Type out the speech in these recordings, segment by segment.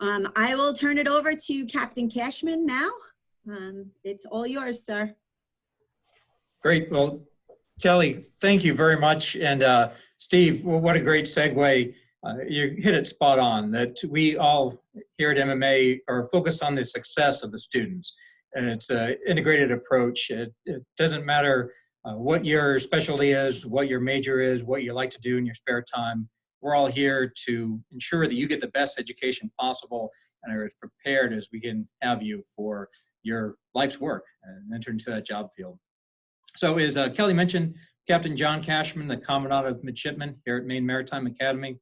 I will turn it over to Captain Cashman now. It's all yours, sir. Great. Well, Kelly, thank you very much. And Steve, well, what a great segue. You hit it spot on that we all here at MMA are focused on the success of the students. And it's an integrated approach. It doesn't matter what your specialty is, what your major is, what you like to do in your spare time. We're all here to ensure that you get the best education possible and are as prepared as we can have you for your life's work and enter into that job field. So as Kelly mentioned, Captain John Cashman, the Commandant of Midshipmen here at Maine Maritime Academy.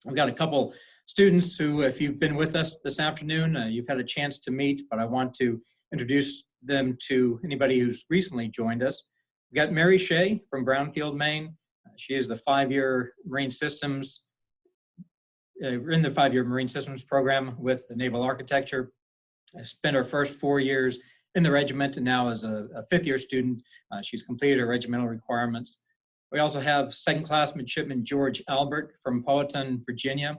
We've got a couple students who, if you've been with us this afternoon, you've had a chance to meet, but I want to introduce them to anybody who's recently joined us. We've got Mary Shea from Brownfield, Maine. She is the five-year Marine Systems, in the five-year Marine Systems program with the Naval Architecture. Spent her first 4 years in the regiment, and now as a fifth-year student, she's completed her regimental requirements. We also have second-class midshipman George Albert from Powhatan, Virginia.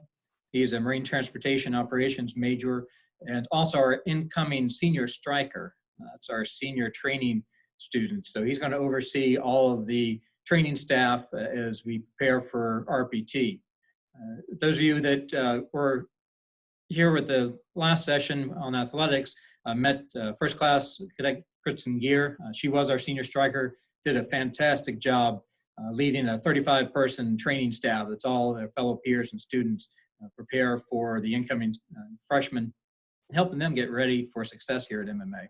He's a Marine Transportation Operations major and also our incoming senior striker. That's our senior training student. So he's going to oversee all of the training staff as we prepare for RPT. Those of you that were here with the last session on athletics met first class cadet Kristen Gear. She was our senior striker, did a fantastic job leading a 35-person training staff. That's all their fellow peers and students prepare for the incoming freshmen, helping them get ready for success here at MMA.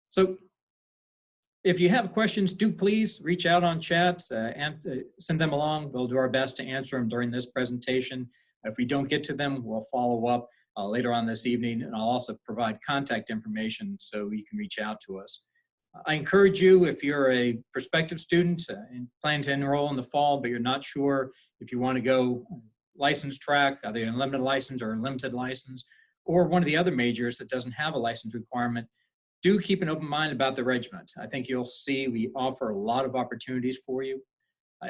So if you have questions, do please reach out on chat and send them along. We'll do our best to answer them during this presentation. If we don't get to them, we'll follow up later on this evening, and I'll also provide contact information so you can reach out to us. I encourage you, if you're a prospective student and plan to enroll in the fall, but you're not sure if you want to go license track, either a limited license or a limited license, or one of the other majors that doesn't have a license requirement, do keep an open mind about the regiment. I think you'll see we offer a lot of opportunities for you.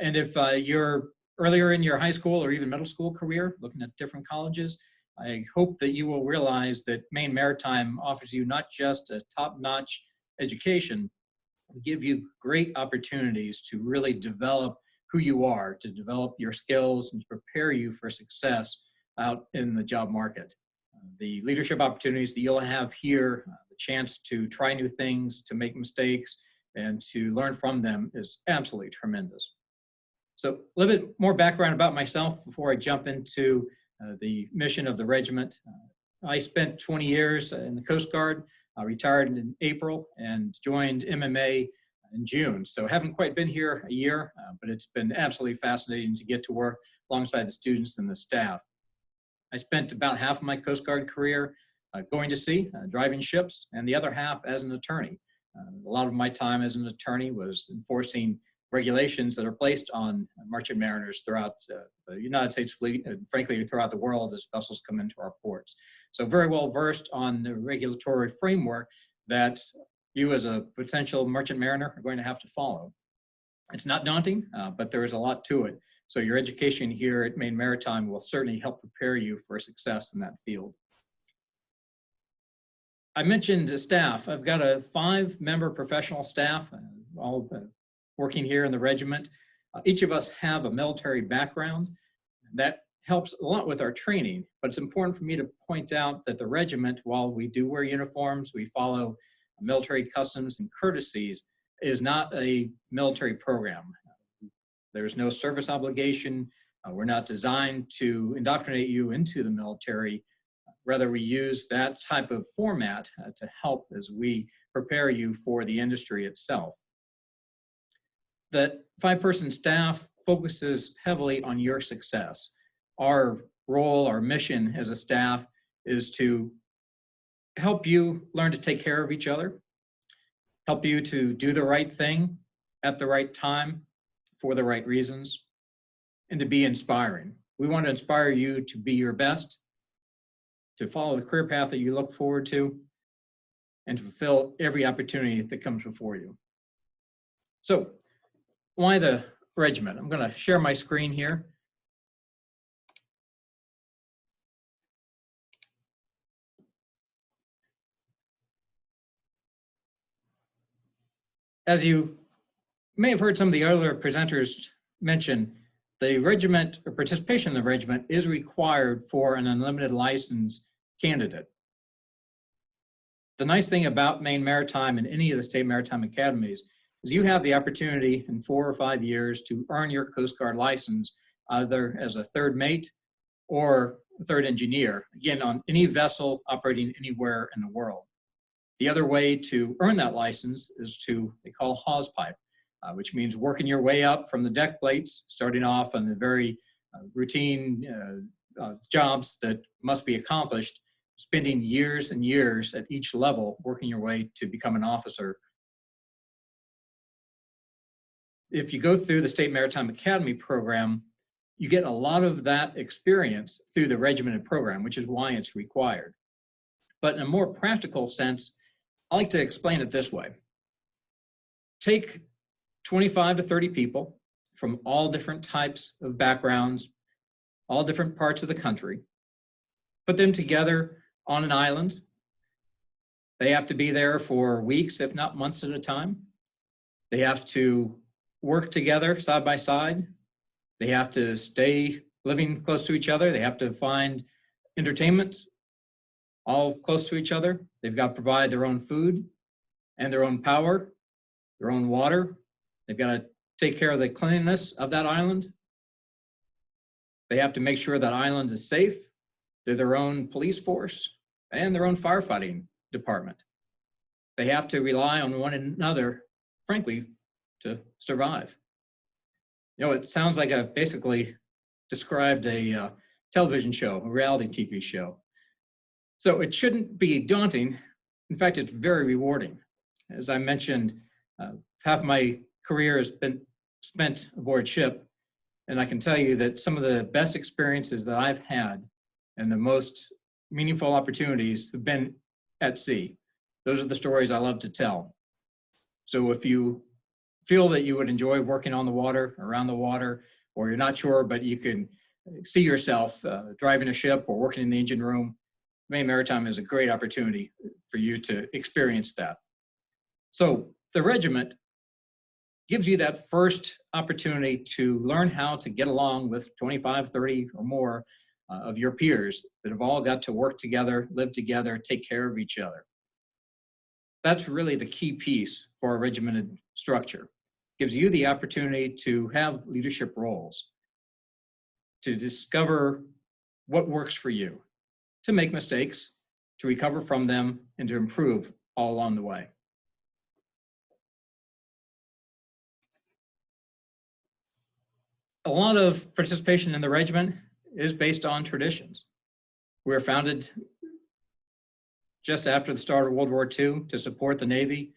And if you're earlier in your high school or even middle school career, looking at different colleges, I hope that you will realize that Maine Maritime offers you not just a top-notch education, but give you great opportunities to really develop who you are, to develop your skills and to prepare you for success out in the job market. The leadership opportunities that you'll have here, the chance to try new things, to make mistakes, and to learn from them is absolutely tremendous. So a little bit more background about myself before I jump into the mission of the regiment. I spent 20 years in the Coast Guard. I retired in April and joined MMA in June. So haven't quite been here a year, but it's been absolutely fascinating to get to work alongside the students and the staff. I spent about half of my Coast Guard career going to sea, driving ships, and the other half as an attorney. A lot of my time as an attorney was enforcing regulations that are placed on merchant mariners throughout the United States fleet and frankly throughout the world as vessels come into our ports. So very well versed on the regulatory framework that you as a potential merchant mariner are going to have to follow. It's not daunting, but there is a lot to it. So your education here at Maine Maritime will certainly help prepare you for success in that field. I mentioned staff. I've got a 5-member professional staff, all working here in the regiment. Each of us have a military background. That helps a lot with our training, but it's important for me to point out that the regiment, while we do wear uniforms, we follow military customs and courtesies, is not a military program. There's no service obligation. We're not designed to indoctrinate you into the military. Rather, we use that type of format to help as we prepare you for the industry itself. That 5-person staff focuses heavily on your success. Our role, our mission as a staff is to help you learn to take care of each other, help you to do the right thing at the right time for the right reasons, and to be inspiring. We want to inspire you to be your best, to follow the career path that you look forward to, and to fulfill every opportunity that comes before you. So, why the regiment? I'm going to share my screen here. As you may have heard some of the other presenters mention, the regiment or participation in the regiment is required for an unlimited license candidate. The nice thing about Maine Maritime and any of the state maritime academies is you have the opportunity in 4 or 5 years to earn your Coast Guard license, either as a third mate or a third engineer, again, on any vessel operating anywhere in the world. The other way to earn that license is to, they call hawse pipe, which means working your way up from the deck plates, starting off on the very routine jobs that must be accomplished, spending years and years at each level, working your way to become an officer. If you go through the State Maritime Academy program, you get a lot of that experience through the regimented program, which is why it's required. But in a more practical sense, I like to explain it this way. Take 25 to 30 people from all different types of backgrounds, all different parts of the country, put them together on an island. They have to be there for weeks, if not months at a time. They have to work together side by side. They have to stay living close to each other. They have to find entertainment all close to each other. They've got to provide their own food and their own power, their own water. They've got to take care of the cleanliness of that island. They have to make sure that island is safe. They're their own police force and their own firefighting department. They have to rely on one another, frankly, to survive. You know, it sounds like I've basically described a television show, a reality TV show. So it shouldn't be daunting. In fact, it's very rewarding. As I mentioned, half my career has been spent aboard ship, and I can tell you that some of the best experiences that I've had and the most meaningful opportunities have been at sea. Those are the stories I love to tell. So if you feel that you would enjoy working on the water, around the water, or you're not sure, but you can see yourself driving a ship or working in the engine room, Maine Maritime is a great opportunity for you to experience that. So the regiment gives you that first opportunity to learn how to get along with 25, 30 or more of your peers that have all got to work together, live together, take care of each other. That's really the key piece for a regimented structure. Gives you the opportunity to have leadership roles, to discover what works for you, to make mistakes, to recover from them, and to improve all along the way. A lot of participation in the regiment is based on traditions. We were founded just after the start of World War II to support the Navy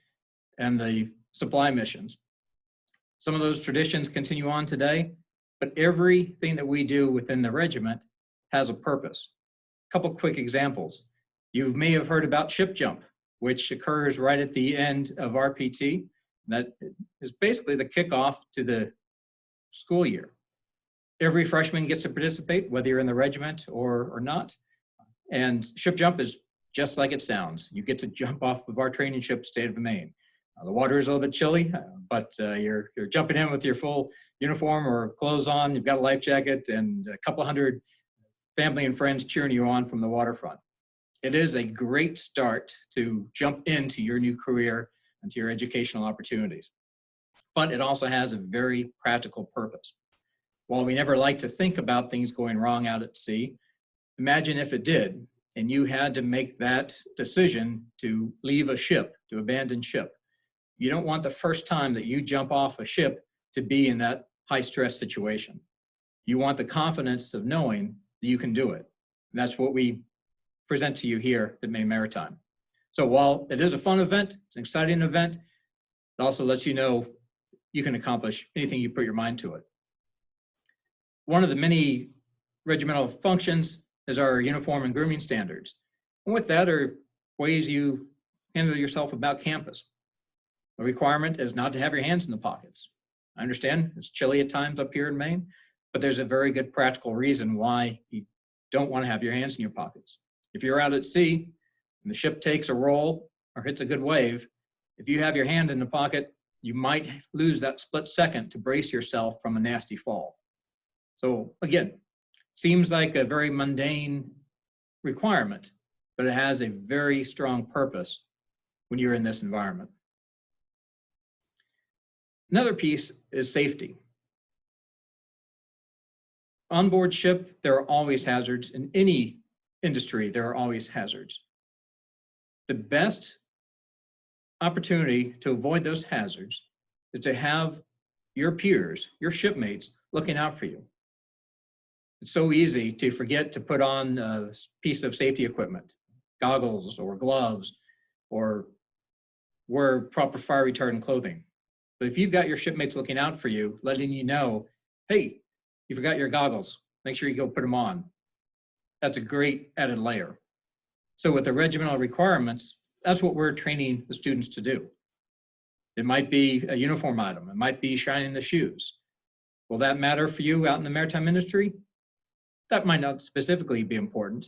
and the supply missions. Some of those traditions continue on today, but everything that we do within the regiment has a purpose. A couple quick examples. You may have heard about ship jump, which occurs right at the end of RPT. That is basically the kickoff to the school year. Every freshman gets to participate, whether you're in the regiment or not. And ship jump is just like it sounds. You get to jump off of our training ship, State of Maine. The water is a little bit chilly, but you're jumping in with your full uniform or clothes on. You've got a life jacket and a couple hundred family and friends cheering you on from the waterfront. It is a great start to jump into your new career and to your educational opportunities. But it also has a very practical purpose. While we never like to think about things going wrong out at sea, imagine if it did, and you had to make that decision to leave a ship, to abandon ship. You don't want the first time that you jump off a ship to be in that high stress situation. You want the confidence of knowing that you can do it. And that's what we present to you here at Maine Maritime. So while it is a fun event, it's an exciting event, it also lets you know you can accomplish anything you put your mind to it. One of the many regimental functions is our uniform and grooming standards. And with that are ways you handle yourself about campus. A requirement is not to have your hands in the pockets. I understand it's chilly at times up here in Maine, but there's a very good practical reason why you don't want to have your hands in your pockets. If you're out at sea and the ship takes a roll or hits a good wave, if you have your hand in the pocket, you might lose that split second to brace yourself from a nasty fall. So again, seems like a very mundane requirement, but it has a very strong purpose when you're in this environment. Another piece is safety. On board ship, there are always hazards. In any industry, there are always hazards. The best opportunity to avoid those hazards is to have your peers, your shipmates, looking out for you. It's so easy to forget to put on a piece of safety equipment, goggles or gloves, or wear proper fire retardant clothing. But if you've got your shipmates looking out for you, letting you know, hey, you forgot your goggles, make sure you go put them on. That's a great added layer. So with the regimental requirements, that's what we're training the students to do. It might be a uniform item. It might be shining the shoes. Will that matter for you out in the maritime industry? That might not specifically be important,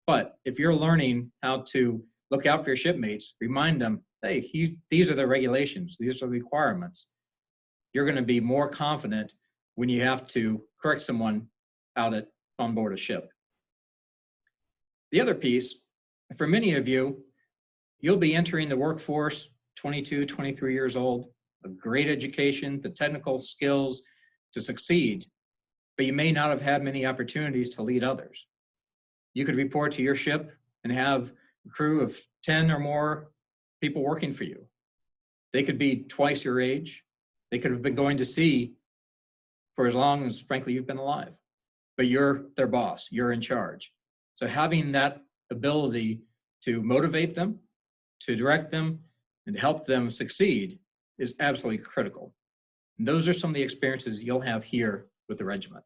but if you're learning how to look out for your shipmates, remind them, hey, these are the regulations, these are the requirements. You're going to be more confident when you have to correct someone on board a ship. The other piece, for many of you, you'll be entering the workforce 22, 23 years old, a great education, the technical skills to succeed, but you may not have had many opportunities to lead others. You could report to your ship and have a crew of 10 or more people working for you. They could be twice your age. They could have been going to sea for as long as, frankly, you've been alive. But you're their boss. You're in charge. So having that ability to motivate them, to direct them, and to help them succeed is absolutely critical. And those are some of the experiences you'll have here with the regiment.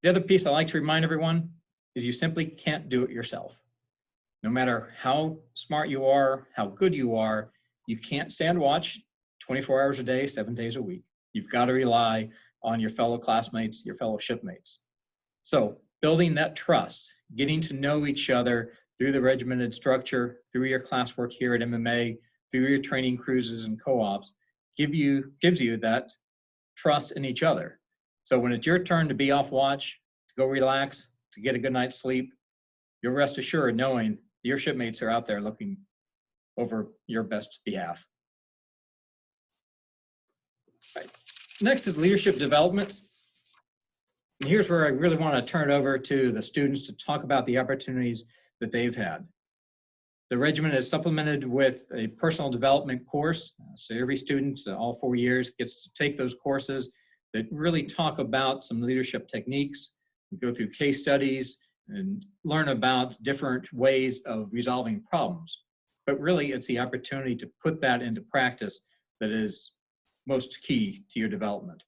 The other piece I like to remind everyone is you simply can't do it yourself. No matter how smart you are, how good you are, you can't stand watch 24 hours a day, 7 days a week. You've got to rely on your fellow classmates, your fellow shipmates. So building that trust, getting to know each other through the regimented structure, through your classwork here at MMA, through your training cruises and co-ops, gives you that trust in each other. So when it's your turn to be off watch, to go relax, to get a good night's sleep, you'll rest assured knowing your shipmates are out there looking over your best behalf. Right. Next is leadership development. And here's where I really want to turn it over to the students to talk about the opportunities that they've had. The regiment is supplemented with a personal development course. So every student, all 4 years, gets to take those courses that really talk about some leadership techniques. We go through case studies and learn about different ways of resolving problems. But really, it's the opportunity to put that into practice that is most key to your development.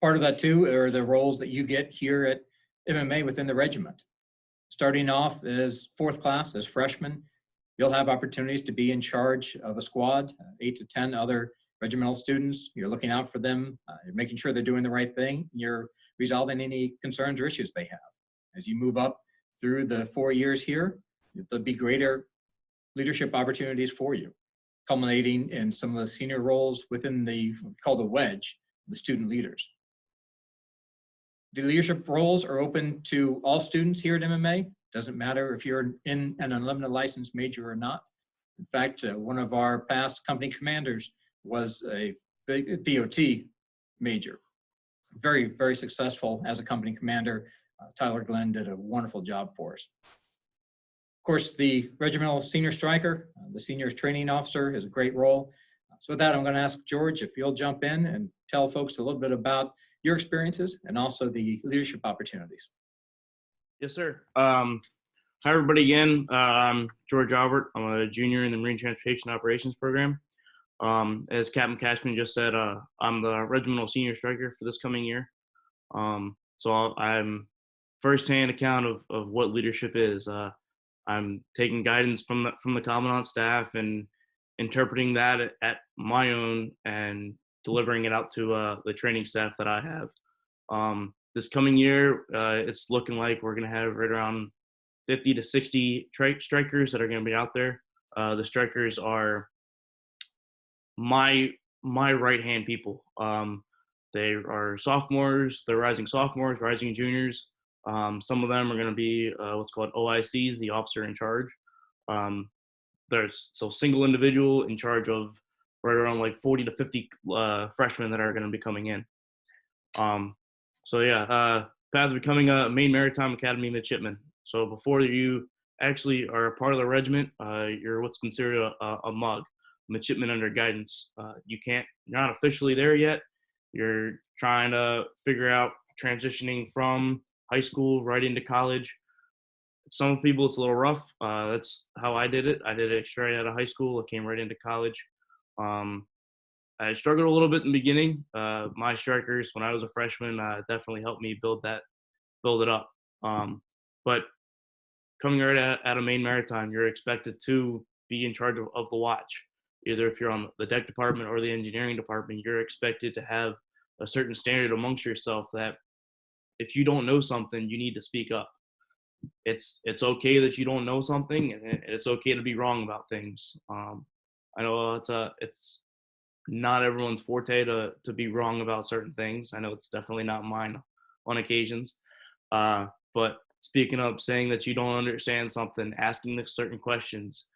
Part of that, too, are the roles that you get here at MMA within the regiment. Starting off as 4th class, as freshmen, you'll have opportunities to be in charge of a squad, 8 to 10 other regimental students. You're looking out for them, you're making sure they're doing the right thing, you're resolving any concerns or issues they have. As you move up through the 4 years here, there'll be greater leadership opportunities for you, culminating in some of the senior roles within called the wedge, the student leaders. The leadership roles are open to all students here at MMA. Doesn't matter if you're in an unlimited license major or not. In fact, one of our past company commanders was a VOT major. Very, very successful as a company commander. Tyler Glenn did a wonderful job for us. Of course, the regimental senior striker, the senior training officer, is a great role. So with that, I'm going to ask George if you'll jump in and tell folks a little bit about your experiences and also the leadership opportunities. Yes, sir. Hi, everybody again. I'm George Albert. I'm a junior in the Marine Transportation Operations Program. As Captain Cashman just said, I'm the regimental senior striker for this coming year. So I'm firsthand account of what leadership is. I'm taking guidance from the Commandant staff and interpreting that at my own and delivering it out to the training staff that I have. This coming year, it's looking like we're going to have right around 50 to 60 strikers that are going to be out there. The strikers are my right hand people. They are sophomores, they're rising sophomores, rising juniors. Some of them are going to be what's called OICs, the officer in charge. There's single individual in charge of right around like 40 to 50 freshmen that are going to be coming in. Path of becoming a Maine Maritime Academy midshipman. So before you actually are a part of the regiment, you're what's considered a MUG, midshipman under guidance. You're not officially there yet. You're trying to figure out transitioning from high school right into college. Some people it's a little rough. That's how I did it. I did it straight out of high school. I came right into college. I struggled a little bit in the beginning. My strikers, when I was a freshman, definitely helped me build it up. But coming right out of Maine Maritime, you're expected to be in charge of the watch. Either if you're on the deck department or the engineering department, you're expected to have a certain standard amongst yourself that if you don't know something, you need to speak up. It's okay that you don't know something, and it's okay to be wrong about things. I know it's not everyone's forte to be wrong about certain things. I know it's definitely not mine on occasions. But speaking up, saying that you don't understand something, asking the certain questions.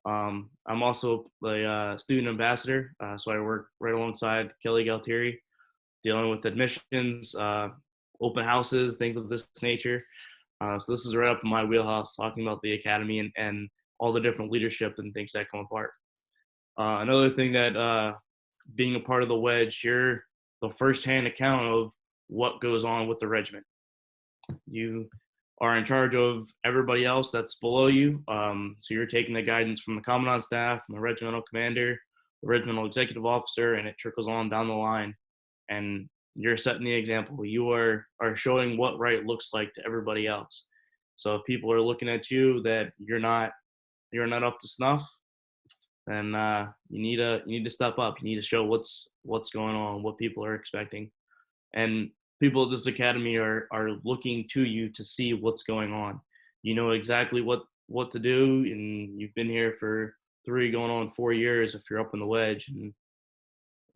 I'm also a student ambassador, so I work right alongside Kelly Galtieri, dealing with admissions, open houses, things of this nature. So this is right up in my wheelhouse, talking about the academy and all the different leadership and things that come apart. Another thing that being a part of the wedge, you're the first-hand account of what goes on with the regiment. You are in charge of everybody else that's below you. So you're taking the guidance from the commandant staff, from the regimental commander, the regimental executive officer, and it trickles on down the line. And you're setting the example. You are showing what right looks like to everybody else. So if people are looking at you that you're not up to snuff, then you need to step up. You need to show what's going on, what people are expecting, and people at this academy are looking to you to see what's going on. You know exactly what to do, and you've been here for 3 going on 4 years if you're up in the wedge, and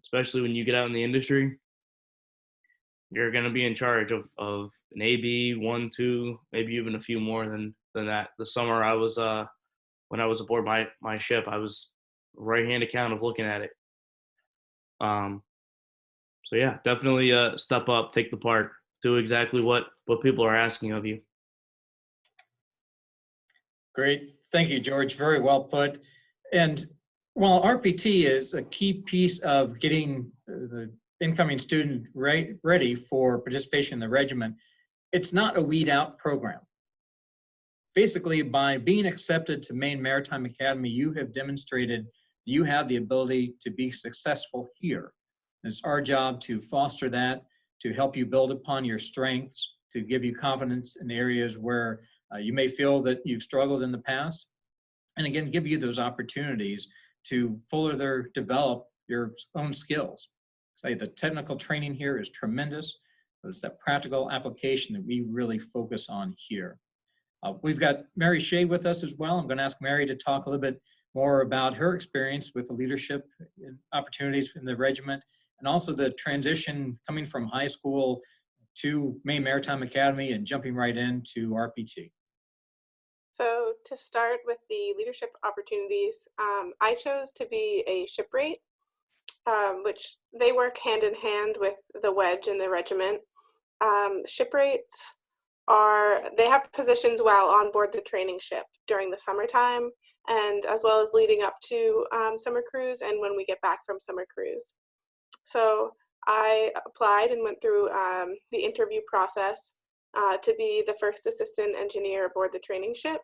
especially when you get out in the industry, you're going to be in charge of an AB 1, 2, maybe even a few more than that. The summer I was when I was aboard my ship, I was right-hand account of looking at it. So yeah, definitely step up, take the part, do exactly what people are asking of you. Great. Thank you, George. Very well put. And while RPT is a key piece of getting the incoming student ready for participation in the regiment, it's not a weed out program. Basically, by being accepted to Maine Maritime Academy, you have demonstrated you have the ability to be successful here. It's our job to foster that, to help you build upon your strengths, to give you confidence in areas where you may feel that you've struggled in the past, and again, give you those opportunities to further develop your own skills. Say the technical training here is tremendous, but it's that practical application that we really focus on here. We've got Mary Shea with us as well. I'm going to ask Mary to talk a little bit more about her experience with the leadership opportunities in the regiment, and also the transition coming from high school to Maine Maritime Academy and jumping right into RPT. So to start with the leadership opportunities, I chose to be a shipmate, which they work hand in hand with the wedge and the regiment. Shipmates they have positions while on board the training ship during the summertime, and as well as leading up to summer cruise and when we get back from summer cruise. So I applied and went through the interview process to be the first assistant engineer aboard the training ship,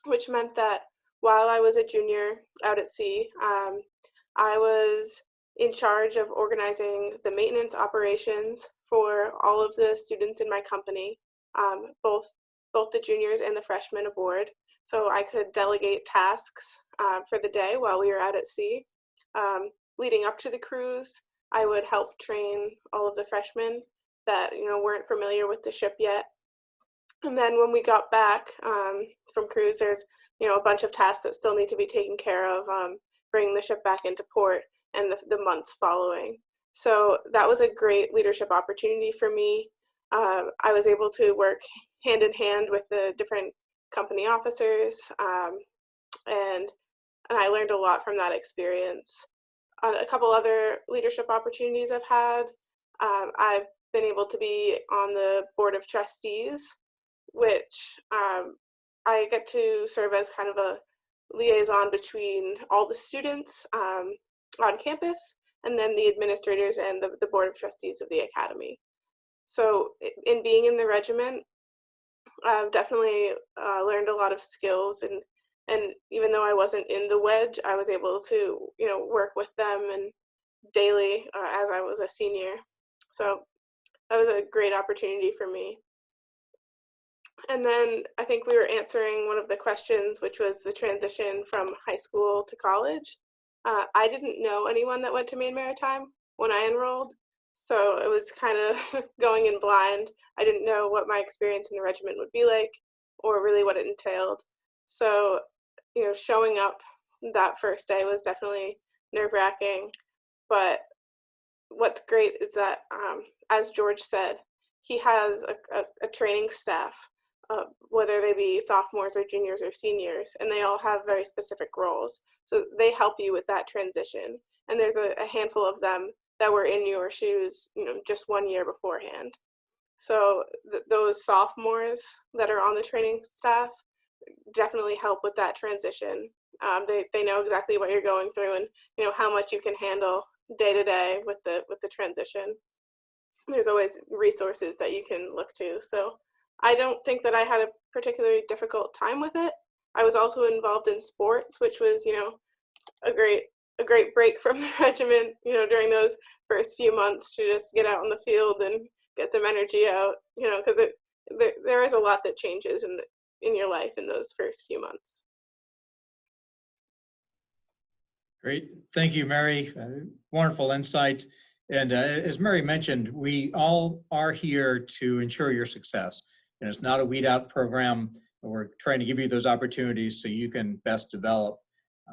which meant that while I was a junior out at sea, I was in charge of organizing the maintenance operations for all of the students in my company, both the juniors and the freshmen aboard. So I could delegate tasks for the day while we were out at sea. Leading up to the cruise, I would help train all of the freshmen that weren't familiar with the ship yet. And then when we got back from cruise, there's a bunch of tasks that still need to be taken care of, bringing the ship back into port. and the months following. So that was a great leadership opportunity for me. I was able to work hand in hand with the different company officers, and I learned a lot from that experience. A couple other leadership opportunities I've had. I've been able to be on the board of trustees, which I get to serve as kind of a liaison between all the students on campus and then the administrators and the board of trustees of the academy. So in being in the regiment, I've definitely learned a lot of skills, and even though I wasn't in the wedge, I was able to work with them and daily as I was a senior. So that was a great opportunity for me. And then I think we were answering one of the questions, which was the transition from high school to college. I didn't know anyone that went to Maine Maritime when I enrolled, so it was kind of going in blind. I didn't know what my experience in the regiment would be like or really what it entailed. So, showing up that first day was definitely nerve-wracking, but what's great is that, as George said, he has a training staff, whether they be sophomores or juniors or seniors, and they all have very specific roles. So they help you with that transition. And there's a handful of them that were in your shoes, just 1 year beforehand. So those sophomores that are on the training staff definitely help with that transition. They know exactly what you're going through and how much you can handle day to day with the transition. There's always resources that you can look to. So I don't think that I had a particularly difficult time with it. I was also involved in sports, which was a great break from the regiment, during those first few months, to just get out on the field and get some energy out, because there is a lot that changes in your life in those first few months. Great. Thank you, Mary. Wonderful insight. And as Mary mentioned, we all are here to ensure your success. And it's not a weed out program. We're trying to give you those opportunities so you can best develop.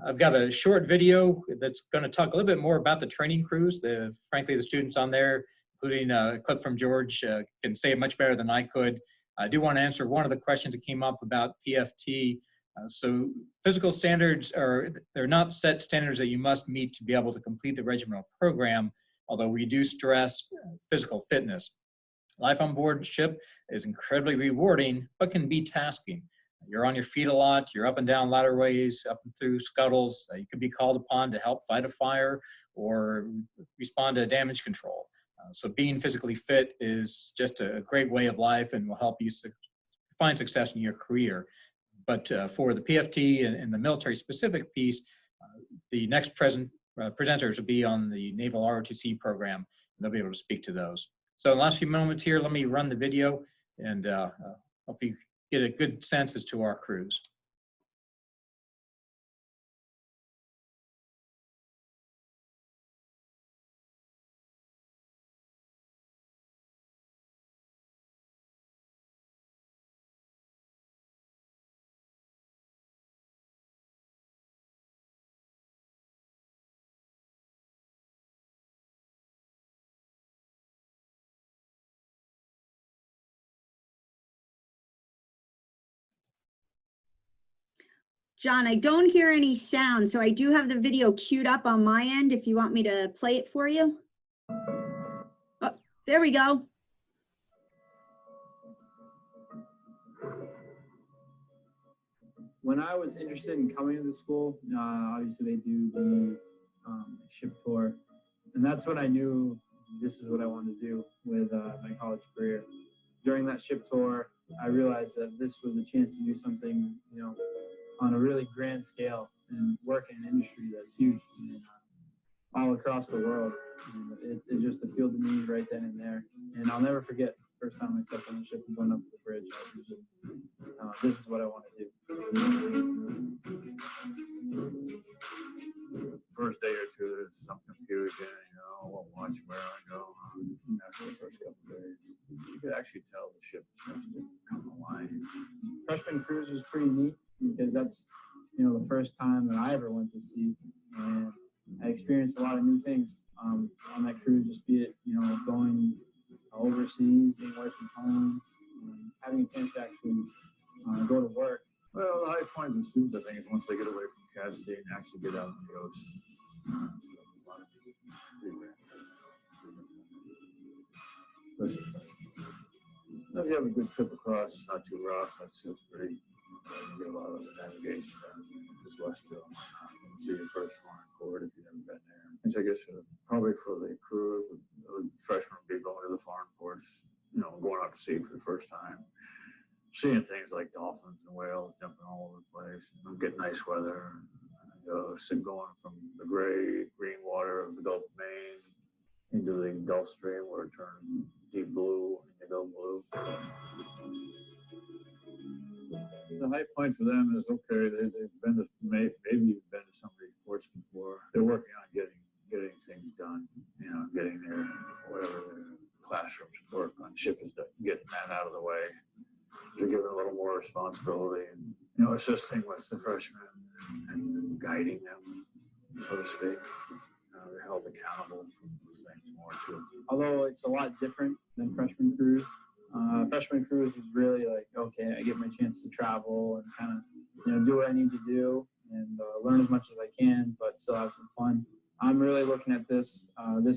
I've got a short video that's going to talk a little bit more about the training crews. Frankly, the students on there, including a clip from George, can say it much better than I could. I do want to answer one of the questions that came up about PFT. So physical standards they're not set standards that you must meet to be able to complete the regimental program, although we do stress physical fitness. Life on board ship is incredibly rewarding, but can be tasking. You're on your feet a lot, you're up and down ladderways, up and through scuttles. You could be called upon to help fight a fire or respond to damage control. So being physically fit is just a great way of life and will help you find success in your career. But for the PFT and the military specific piece, the next presenters will be on the Naval ROTC program, and they'll be able to speak to those. So in the last few moments here, let me run the video and hope you get a good sense as to our crews. John, I don't hear any sound, so I do have the video queued up on my end if you want me to play it for you. Oh, there we go. When I was interested in coming to the school, obviously they do the ship tour, and that's when I knew this is what I wanted to do with my college career. During that ship tour, I realized that this was a chance to do something, on a really grand scale and work in an industry that's huge all across the world. It just appealed to me right then and there. And I'll never forget the first time I stepped on the ship and going up to the bridge. I was just, this is what I want to do. First day or two, there's some confusion, we'll watch where I go. After the first couple of days, you could actually tell the ship starts to come alive. Freshman cruise was pretty neat because that's, the first time that I ever went to sea. And I experienced a lot of new things on that cruise, just be it, going overseas, being away from home, having a chance to actually go to work. Well, the high point of the students, I think, is once they get away from Cal State and actually get out on the ocean. If you have a good trip across, it's not too rough. That's great. You get a lot of navigation just west of see your first foreign port if you've never been there. Which I guess probably for the crews, the freshmen would be going to the foreign ports, going out to sea for the first time. Seeing things like dolphins and whales jumping all over the place, get nice weather, going from the green water of the Gulf of Maine into the Gulf Stream where it turns deep blue, indigo blue. The high point for them is okay. They've been to maybe you've been to some of these ports before. They're working on getting things done. Getting their whatever their classrooms work on ship is done, getting that out of the way. They're given a little more responsibility and assisting with the freshmen and guiding them, so to speak. They're held accountable for those things more too. Although it's a lot different than freshman cruise. Freshman cruise was really like, okay, I get my chance to travel and kind of do what I need to do and learn as much as I can, but still have some fun. I'm really looking at this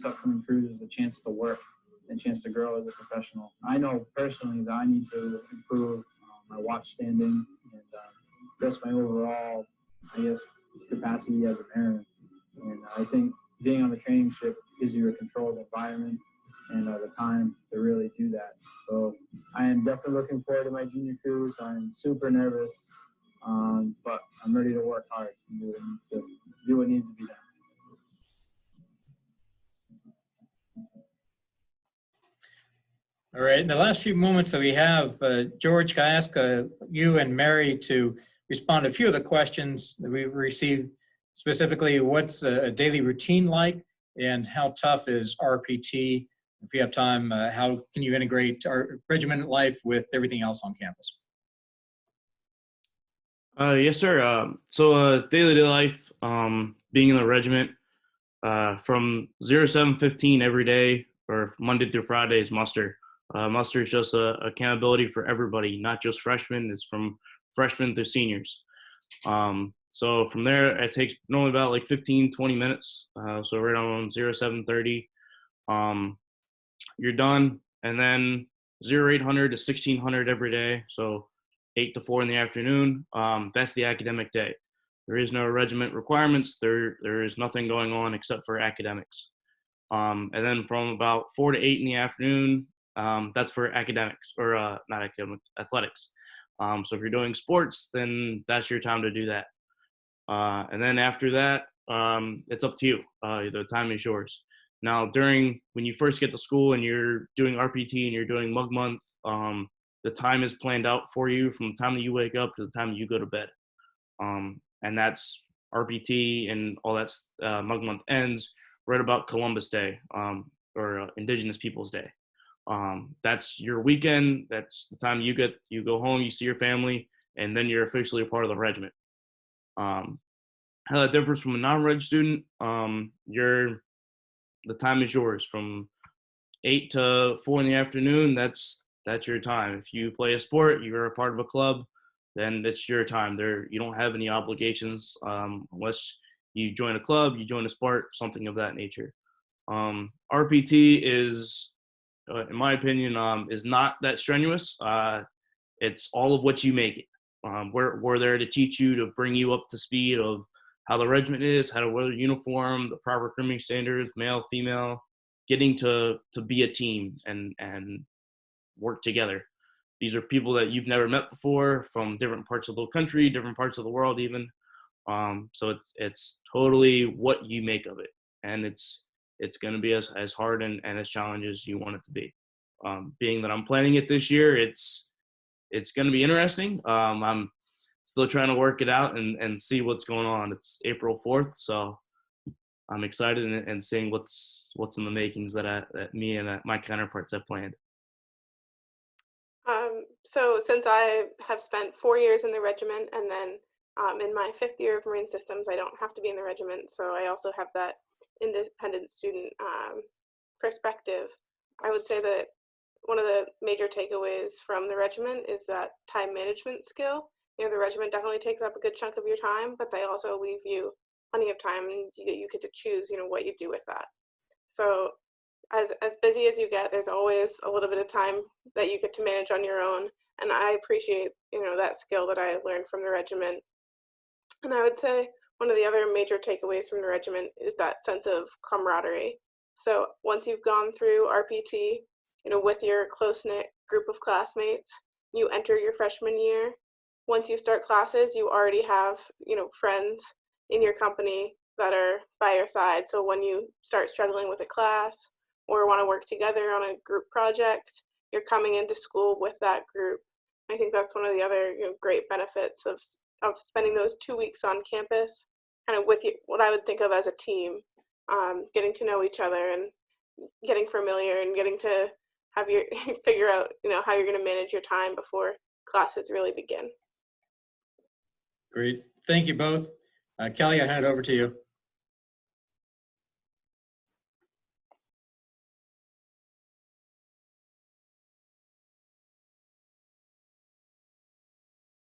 upcoming cruise as a chance to work and a chance to grow as a professional. I know personally that I need to improve my watch standing and just my overall, capacity as a mariner. And I think being on the training ship gives you a controlled environment and the time to really do that. So I am definitely looking forward to my junior cruise. I'm super nervous, but I'm ready to work hard and do what needs to be done. All right, in the last few moments that we have, George, can I ask you and Mary to respond to a few of the questions that we've received, specifically what's a daily routine like and how tough is RPT? If you have time, how can you integrate our regiment life with everything else on campus? Yes, sir. So daily life, being in the regiment, from 07:15 every day, or Monday through Friday is muster. Muster is just accountability for everybody, not just freshmen. It's from freshmen to seniors. So from there, it takes normally about like 15, 20 minutes. So right on 07:30, you're done. And then 0800 to 1600 every day. So 8 to 4 in the afternoon. That's the academic day. There is no regiment requirements. There is nothing going on except for academics. And then from about 4 to 8 in the afternoon, that's for academics, or not academics, athletics. So if you're doing sports, then that's your time to do that. And then after that, it's up to you. The time is yours. Now, when you first get to school and you're doing RPT and you're doing mug month, the time is planned out for you from the time that you wake up to the time that you go to bed. And that's RPT and all that mug month ends right about Columbus Day, or Indigenous Peoples Day. That's your weekend. That's the time you go home, you see your family, and then you're officially a part of the regiment. How that differs from a non-reg student, the time is yours from 8 to 4 in the afternoon. That's your time. If you play a sport, you're a part of a club, then it's your time. You don't have any obligations unless you join a club, you join a sport, something of that nature. RPT is, in my opinion, is not that strenuous. It's all of what you make it. We're there to teach you, to bring you up to speed of how the regiment is, how to wear the uniform, the proper grooming standards, male, female, getting to be a team and work together. These are people that you've never met before from different parts of the country, different parts of the world even. So it's totally what you make of it. And it's going to be as hard and as challenging as you want it to be. Being that I'm planning it this year, it's going to be interesting. I'm still trying to work it out and see what's going on. It's April 4th, so I'm excited and seeing what's in the makings that me and my counterparts have planned. So since I have spent 4 years in the regiment and then In my 5th year of Marine Systems, I don't have to be in the regiment, so I also have that independent student perspective. I would say that one of the major takeaways from the regiment is that time management skill. You know, the regiment definitely takes up a good chunk of your time, but they also leave you plenty of time and you get to choose, you know, what you do with that. So as busy as you get, there's always a little bit of time that you get to manage on your own. And I appreciate, you know, that skill that I learned from the regiment. And I would say one of the other major takeaways from the regiment is that sense of camaraderie. So once you've gone through RPT, you know, with your close-knit group of classmates, you enter your freshman year. Once you start classes, you already have, you know, friends in your company that are by your side. So when you start struggling with a class or want to work together on a group project, you're coming into school with that group. I think that's one of the other, you know, great benefits of spending those 2 weeks on campus, kind of with you, what I would think of as a team, getting to know each other and getting familiar and getting to have your figure out, you know, how you're going to manage your time before classes really begin. Great. Thank you both. Kelly, I hand it over to you.